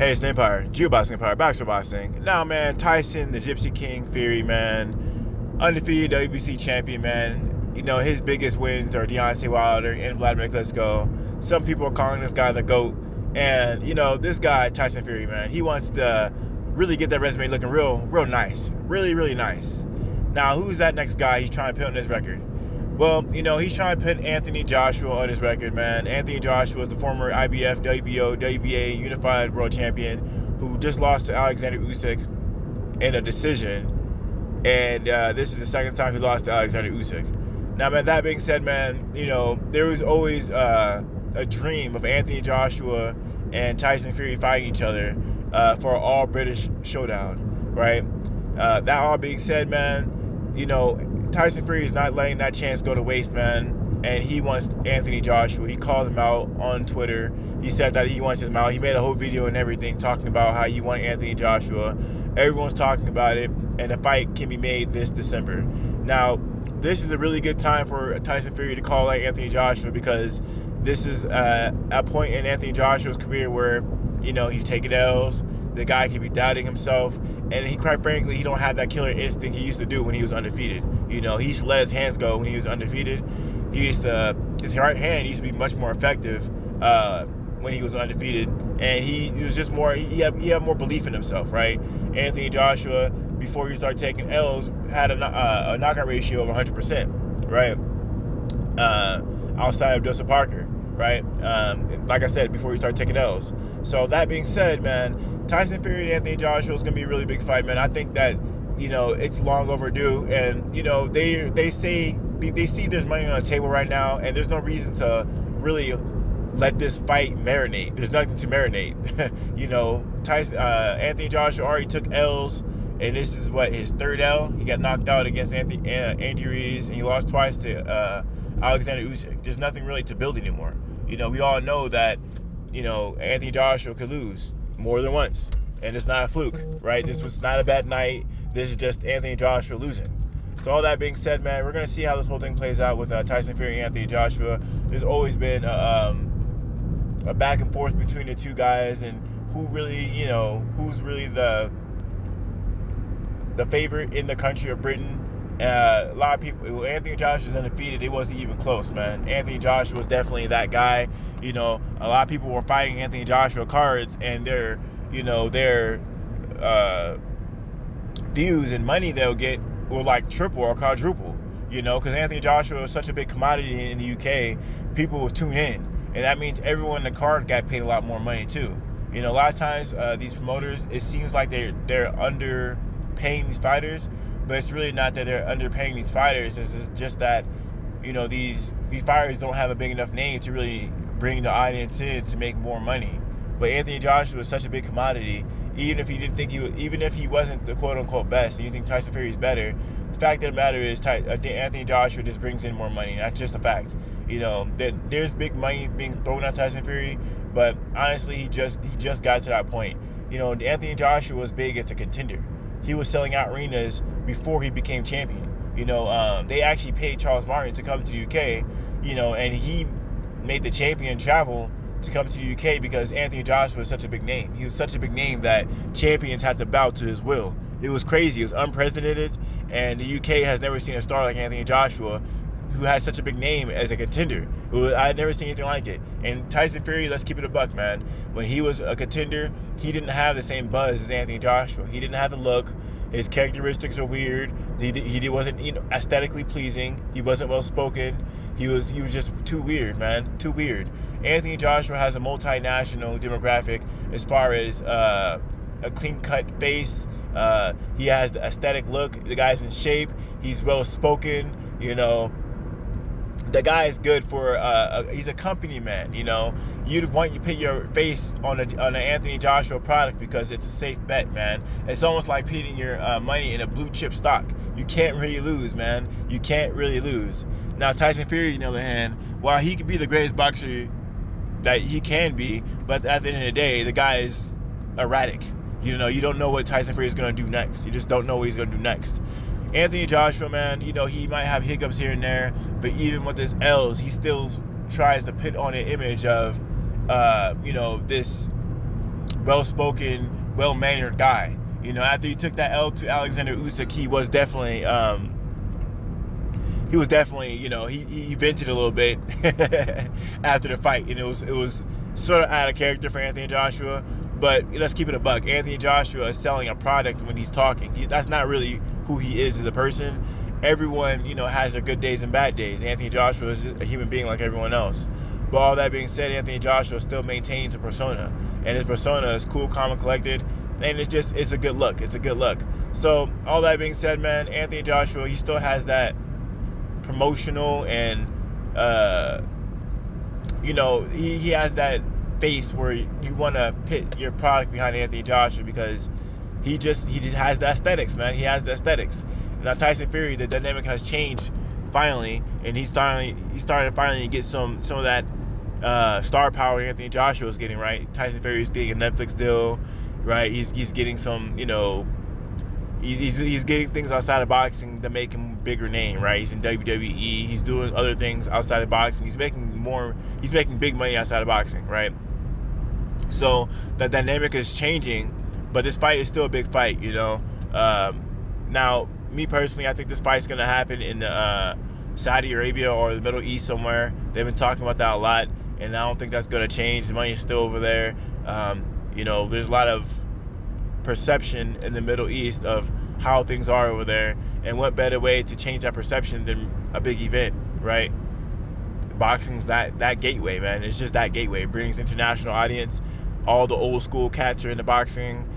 Hey, it's the Empire, Geoboxing Empire, Boxer Boxing. Now, man, Tyson, the Gypsy King Fury, man, undefeated WBC champion, man. You know, his biggest wins are Deontay Wilder and Vladimir Klitschko. Some people are calling this guy the GOAT. And, you know, this guy, Tyson Fury, man, he wants to really get that resume looking real nice. Really, really nice. Now, who's that next guy he's trying to put on his record? Well, you know, he's trying to put Anthony Joshua on his record, man. Anthony Joshua is the former IBF, WBO, WBA Unified World Champion who just lost to Alexander Usyk in a decision. And this is the second time he lost to Alexander Usyk. Now, man, that being said, man, you know, there was always a dream of Anthony Joshua and Tyson Fury fighting each other for an all-British showdown, right? That all being said, man, you know, Tyson Fury is not letting that chance go to waste, man. And he wants Anthony Joshua. He called him out on Twitter. He said that he wants him out. He made a whole video and everything talking about how he wanted Anthony Joshua. Everyone's talking about it, and the fight can be made this December. Now, this is a really good time for Tyson Fury to call out Anthony Joshua because this is a point in Anthony Joshua's career where, you know, he's taking L's. The guy can be doubting himself, and he, quite frankly, he don't have that killer instinct he used to do when he was undefeated. You know, he used to let his hands go when he was undefeated. His right hand used to be much more effective when he was undefeated, and he was just more. He had more belief in himself, right? Anthony Joshua, before he started taking L's, had a knockout ratio of 100%, right? Outside of Joseph Parker, right? Like I said, before he started taking L's. So that being said, man, Tyson Fury and Anthony Joshua is going to be a really big fight, man. I think that, you know, it's long overdue, and, you know, they see there's money on the table right now, and there's no reason to really let this fight marinate. There's nothing to marinate. You know, Anthony Joshua already took L's, and this is his third L. He got knocked out against Andy Ruiz, and he lost twice to Alexander Usyk. There's nothing really to build anymore. You know, we all know that, you know, Anthony Joshua could lose more than once, and it's not a fluke, right? This was not a bad night. This is just Anthony Joshua losing. So all that being said, man, we're going to see how this whole thing plays out with Tyson Fury and Anthony Joshua. There's always been a back and forth between the two guys, and who really, you know, who's really the favorite in the country of Britain. A lot of people, Anthony Joshua's undefeated. It wasn't even close, man. Anthony Joshua was definitely that guy. You know, a lot of people were fighting Anthony Joshua cards, and their views and money they'll get will like triple or quadruple. You know, because Anthony Joshua is such a big commodity in the UK, people will tune in, and that means everyone in the card got paid a lot more money too. You know, a lot of times these promoters, it seems like they're underpaying these fighters. But it's really not that they're underpaying these fighters. It's just that, you know, these fighters don't have a big enough name to really bring the audience in to make more money. But Anthony Joshua is such a big commodity. Even if he wasn't the quote unquote best, and you think Tyson Fury is better, the fact of the matter is Anthony Joshua just brings in more money. That's just a fact. You know, there's big money being thrown at Tyson Fury, but honestly, he just got to that point. You know, Anthony Joshua was big as a contender. He was selling out arenas before he became champion. You know, they actually paid Charles Martin to come to the UK, you know, and he made the champion travel to come to the UK because Anthony Joshua was such a big name. He was such a big name that champions had to bow to his will. It was crazy. It was unprecedented, and the UK has never seen a star like Anthony Joshua who has such a big name as a contender. I had never seen anything like it. And Tyson Fury, let's keep it a buck, man. When he was a contender, he didn't have the same buzz as Anthony Joshua. He didn't have the look. His characteristics are weird. He wasn't, you know, aesthetically pleasing. He wasn't well spoken. He was just too weird, man. Too weird. Anthony Joshua has a multinational demographic as far as a clean-cut face. He has the aesthetic look. The guy's in shape. He's well spoken. You know, the guy is good for he's a company man. You know, you'd want you put your face on an Anthony Joshua product because it's a safe bet, man. It's almost like putting your money in a blue chip stock. You can't really lose, man. You can't really lose. Now Tyson Fury, on the other hand, while he could be the greatest boxer that he can be, but at the end of the day, the guy is erratic. You know, you don't know what Tyson Fury is going to do next. You just don't know what he's going to do next. Anthony Joshua, man, you know, he might have hiccups here and there, but even with his L's, he still tries to put on an image of, you know, this well-spoken, well-mannered guy. You know, after he took that L to Alexander Usyk, he was definitely, you know, he vented a little bit after the fight, and it was sort of out of character for Anthony Joshua. But let's keep it a buck. Anthony Joshua is selling a product when he's talking. That's not really who he is as a person. Everyone, you know, has their good days and bad days. Anthony Joshua is a human being like everyone else. But all that being said, Anthony Joshua still maintains a persona, and his persona is cool, calm, and collected. And it's a good look. It's a good look. So all that being said, man, Anthony Joshua, he still has that promotional and you know, he has that face where you want to pit your product behind Anthony Joshua, because he just has the aesthetics, man. He has the aesthetics. Now Tyson Fury, the dynamic has changed finally, and he's starting to get some of that star power Anthony Joshua is getting, right? Tyson Fury is getting a Netflix deal, right? He's getting some, you know, he's getting things outside of boxing that make him a bigger name, right? He's in WWE. He's doing other things outside of boxing. He's making big money outside of boxing, right? So the dynamic is changing, but this fight is still a big fight, you know. Now, me personally, I think this fight's gonna happen in Saudi Arabia or the Middle East somewhere. They've been talking about that a lot, and I don't think that's gonna change. The money is still over there. You know, there's a lot of perception in the Middle East of how things are over there, and what better way to change that perception than a big event, right? Boxing's that gateway, man. It's just that gateway. It brings international audience. All the old school cats are into boxing.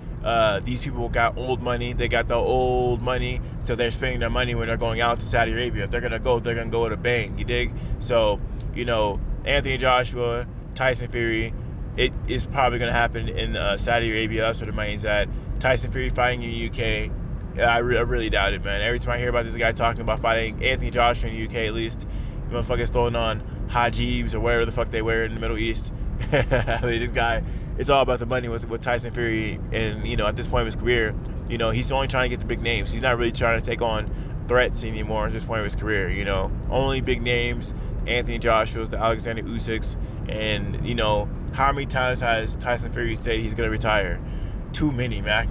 These people got old money. They got the old money, so they're spending their money when they're going out to Saudi Arabia. If they're gonna go with a bang. You dig? So, you know, Anthony Joshua, Tyson Fury, it is probably gonna happen in Saudi Arabia. That's where the money's at. Tyson Fury fighting in the UK. I really doubt it, man. Every time I hear about this guy talking about fighting Anthony Joshua in the UK, at least, motherfuckers throwing on hijabs or whatever the fuck they wear in the Middle East. I mean, this guy, it's all about the money with Tyson Fury. And, you know, at this point of his career, you know, he's only trying to get the big names. He's not really trying to take on threats anymore at this point of his career, you know. Only big names, Anthony Joshua's, the Alexander Usyks, and, you know, how many times has Tyson Fury said he's going to retire? Too many, man.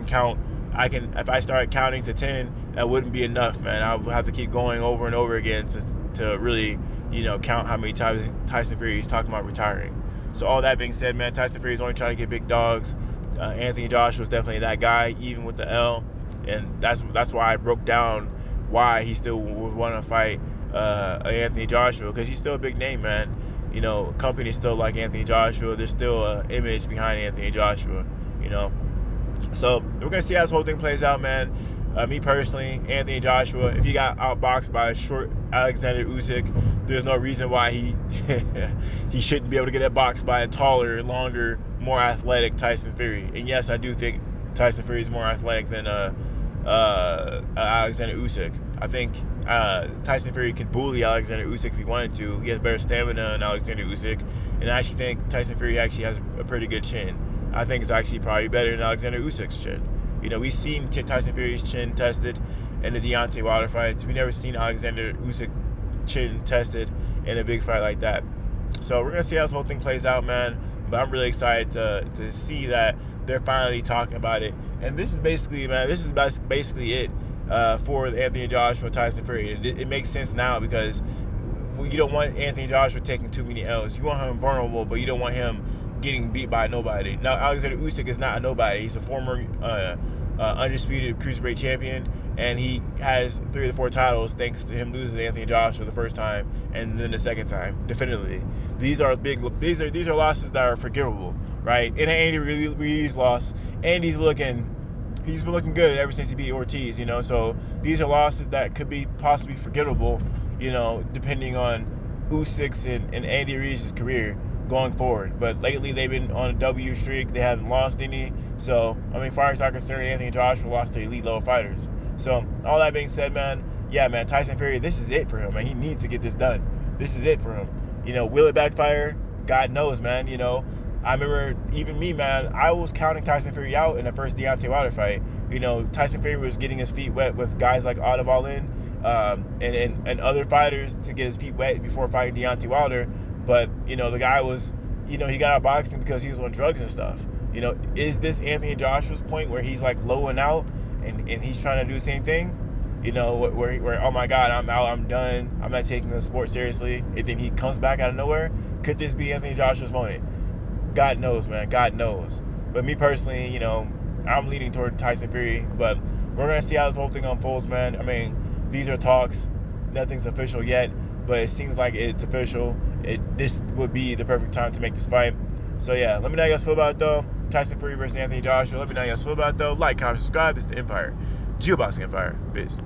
If I started counting to 10, that wouldn't be enough, man. I would have to keep going over and over again to really, you know, count how many times Tyson Fury is talking about retiring. So all that being said, man, Tyson Fury is only trying to get big dogs. Anthony Joshua is definitely that guy, even with the L, and that's why I broke down why he still would want to fight Anthony Joshua, because he's still a big name, man. You know, companies still like Anthony Joshua. There's still an image behind Anthony Joshua, you know. So we're gonna see how this whole thing plays out, man. Me personally, Anthony Joshua, if he got outboxed by a short Alexander Usyk, there's no reason why he he shouldn't be able to get outboxed by a taller, longer, more athletic Tyson Fury. And yes, I do think Tyson Fury is more athletic than Alexander Usyk. I think Tyson Fury could bully Alexander Usyk if he wanted to. He has better stamina than Alexander Usyk, and I actually think Tyson Fury actually has a pretty good chin. I think it's actually probably better than Alexander Usyk's chin. You know, we've seen Tyson Fury's chin tested in the Deontay Wilder fights. We've never seen Alexander Usyk chin tested in a big fight like that. So we're going to see how this whole thing plays out, man. But I'm really excited to see that they're finally talking about it. And this is basically, man, basically it for Anthony Joshua, Tyson Fury. It makes sense now, because you don't want Anthony Joshua taking too many L's. You want him vulnerable, but you don't want him getting beat by nobody. Now, Alexander Usyk is not a nobody. He's a former undisputed cruiserweight champion, and he has 3 of the 4 titles thanks to him losing to Anthony Joshua the first time and then the second time, definitively. These are losses that are forgivable, right? In an Andy Ruiz loss, Andy's he's been looking good ever since he beat Ortiz, you know. So these are losses that could be possibly forgivable, you know, depending on Usyk's and Andy Ruiz's career going forward. But lately they've been on a W streak. They haven't lost any. So, I mean, far as I'm concerned, Anthony Joshua lost to elite level fighters. So, all that being said, man, yeah, man, Tyson Fury, this is it for him, man. He needs to get this done. This is it for him. You know, will it backfire? God knows, man. You know, I remember even me, man, I was counting Tyson Fury out in the first Deontay Wilder fight. You know, Tyson Fury was getting his feet wet with guys like Otto Wallin and other fighters to get his feet wet before fighting Deontay Wilder. But, you know, the guy was, you know, he got out boxing because he was on drugs and stuff. You know, is this Anthony Joshua's point where he's like low and out and he's trying to do the same thing? You know, where oh my God, I'm out, I'm done, I'm not taking the sport seriously, and then he comes back out of nowhere? Could this be Anthony Joshua's moment? God knows, man. God knows. But me personally, you know, I'm leaning toward Tyson Fury. But we're going to see how this whole thing unfolds, man. I mean, these are talks. Nothing's official yet. But it seems like it's official. This would be the perfect time to make this fight. So, yeah, let me know how you guys feel about it, though. Tyson Fury versus Anthony Joshua. Let me know how you guys feel about it, though. Like, comment, subscribe. This is the Empire. Geoboxing Empire. Peace.